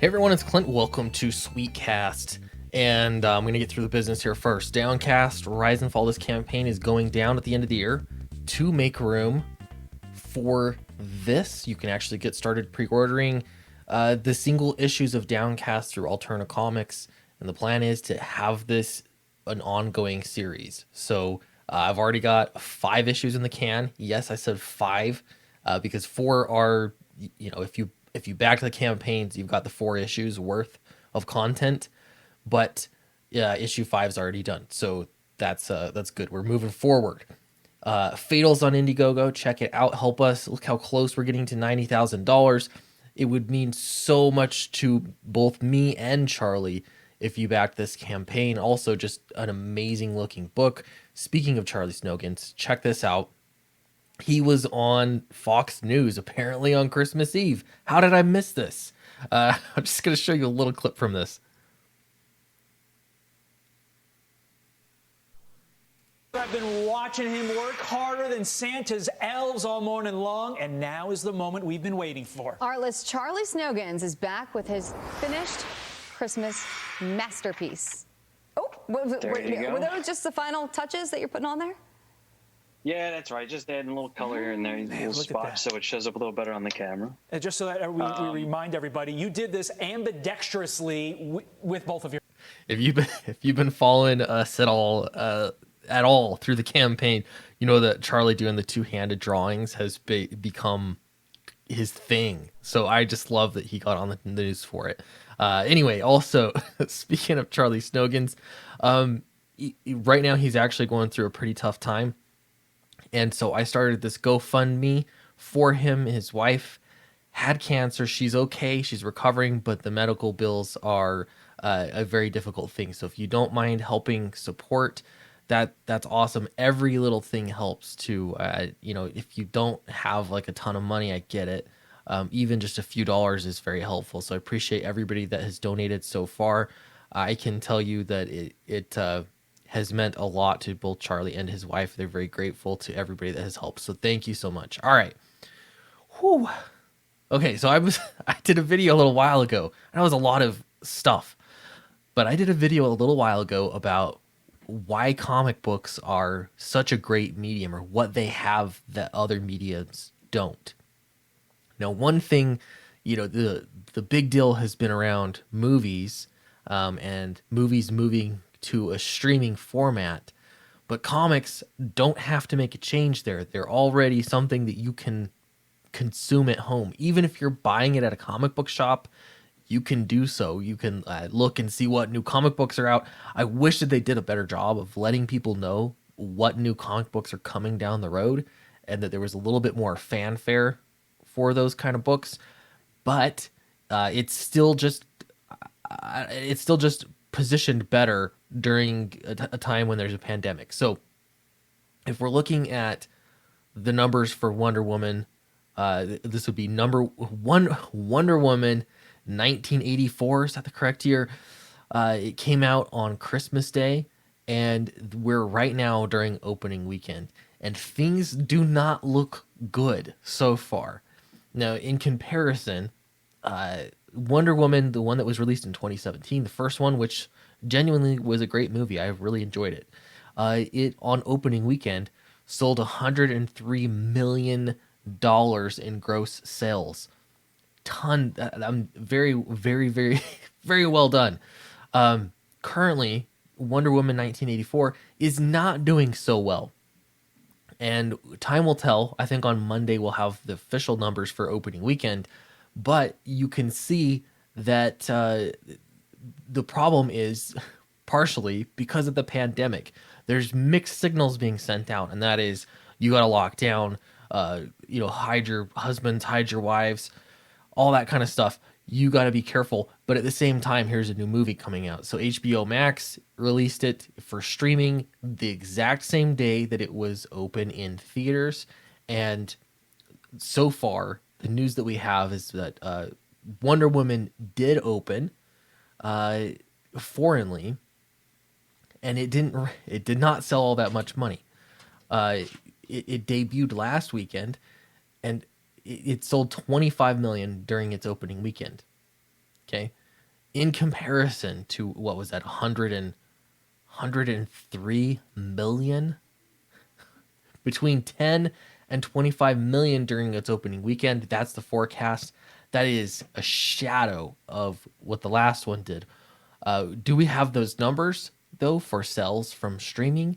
Hey everyone, it's Clint. Welcome to Sweetcast. And I'm going to get through the business here first. Downcast Rise and Fall, this campaign is going down at the end of the year. To make room for this, you can actually get started pre-ordering the single issues of Downcast through Alterna Comics. And the plan is to have this an ongoing series. So I've already got 5 issues in the can. Yes, I said 5 because 4 are, if you back the campaigns, you've got the 4 issues worth of content, but issue 5 is already done, so that's good. We're moving forward. Fatal's on Indiegogo. Check it out. Help us. Look how close we're getting to $90,000. It would mean so much to both me and Charlie if you backed this campaign. Also, just an amazing looking book. Speaking of Charlie Snogans, check this out. He was on Fox News apparently on Christmas Eve. How did I miss this? I'm just going to show you a little clip from this. I've been watching him work harder than Santa's elves all morning long, and now is the moment we've been waiting for. Artist Charlie Snogans is back with his finished Christmas masterpiece. Oh, were those just the final touches that you're putting on there? Yeah, that's right. Just adding a little color here and there, little spots, so it shows up a little better on the camera. And just so that we remind everybody, you did this ambidextrously with both of your. If you've been following us at all through the campaign, you know that Charlie doing the two-handed drawings has become his thing. So I just love that he got on the news for it. Anyway, also speaking of Charlie Snogans, right now he's actually going through a pretty tough time. And so I started this GoFundMe for him. His wife had cancer. She's okay. She's recovering, but the medical bills are a very difficult thing. So if you don't mind helping support, that's awesome. Every little thing helps too. If you don't have like a ton of money, I get it. Even just a few dollars is very helpful. So I appreciate everybody that has donated so far. I can tell you that it has meant a lot to both Charlie and his wife. They're very grateful to everybody that has helped. So thank you so much. All right. Whew. Okay, so I did a video a little while ago. And that was a lot of stuff. But I did a video a little while ago about why comic books are such a great medium, or what they have that other mediums don't. Now, one thing, the big deal has been around movies, and movies moving to a streaming format, but comics don't have to make a change there. They're already something that you can consume at home. Even if you're buying it at a comic book shop, you can do so. You can look and see what new comic books are out. I wish that they did a better job of letting people know what new comic books are coming down the road, and that there was a little bit more fanfare for those kind of books. But it's still just positioned better during a time when there's a pandemic. So if we're looking at the numbers for Wonder Woman, this would be number 1, Wonder Woman 1984. Is that the correct year? It came out on Christmas Day, and we're right now during opening weekend, and things do not look good so far. Now, in comparison, Wonder Woman, the one that was released in 2017, the first one, which genuinely was a great movie, I really enjoyed it. It on opening weekend sold $103 million in gross sales. I'm very, very, very, very well done. Currently, Wonder Woman 1984 is not doing so well. And time will tell. I think on Monday we'll have the official numbers for opening weekend. But you can see that the problem is partially because of the pandemic. There's mixed signals being sent out, and that is, you got to lock down, hide your husbands, hide your wives, all that kind of stuff. You got to be careful. But at the same time, here's a new movie coming out. So HBO Max released it for streaming the exact same day that it was open in theaters. And so far, the news that we have is that Wonder Woman did open foreignly, and it did not sell all that much money. It debuted last weekend, and it sold $25 million during its opening weekend. Okay. In comparison to what was that, 103 million? Between 10 and 25 million during its opening weekend. That's the forecast. That is a shadow of what the last one did. Do we have those numbers, though, for sales from streaming?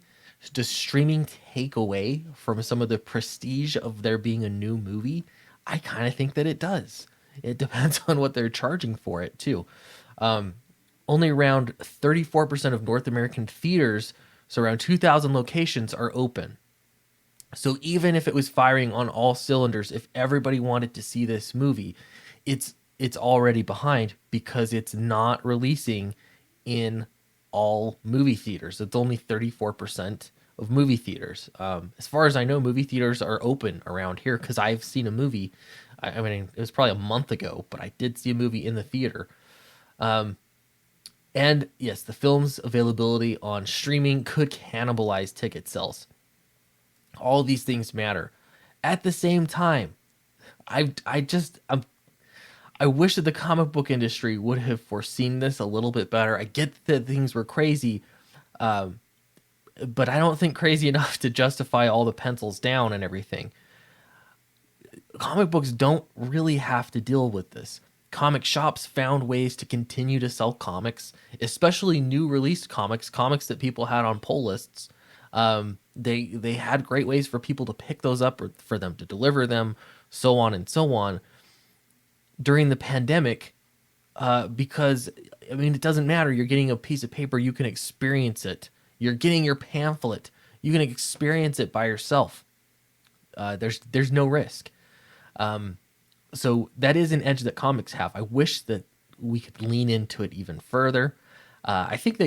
Does streaming take away from some of the prestige of there being a new movie? I kind of think that it does. It depends on what they're charging for it, too. Only around 34% of North American theaters, so around 2,000 locations, are open. So even if it was firing on all cylinders, if everybody wanted to see this movie, it's already behind because it's not releasing in all movie theaters. It's only 34% of movie theaters. As far as I know, movie theaters are open around here because I've seen a movie. I mean, it was probably a month ago, but I did see a movie in the theater. And yes, the film's availability on streaming could cannibalize ticket sales. All these things matter. At the same time, I wish that the comic book industry would have foreseen this a little bit better. I get that things were crazy, but I don't think crazy enough to justify all the pencils down and everything. Comic books don't really have to deal with this. Comic shops found ways to continue to sell comics, especially new released comics that people had on pull lists. They had great ways for people to pick those up or for them to deliver them, so on and so on. During the pandemic, because I mean, it doesn't matter. You're getting a piece of paper, you can experience it. You're getting your pamphlet, you can experience it by yourself. There's no risk. So that is an edge that comics have. I wish that we could lean into it even further. I think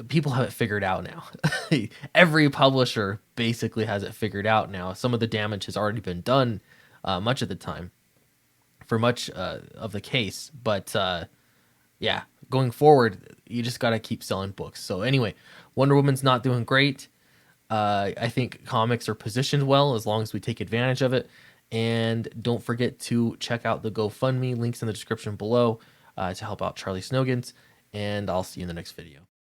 people have it figured out now. Every publisher basically has it figured out now. Some of the damage has already been done much of the time for much of the case. But yeah, going forward, you just got to keep selling books. So anyway, Wonder Woman's not doing great. I think comics are positioned well as long as we take advantage of it. And don't forget to check out the GoFundMe, links in the description below, to help out Charlie Snogans. And I'll see you in the next video.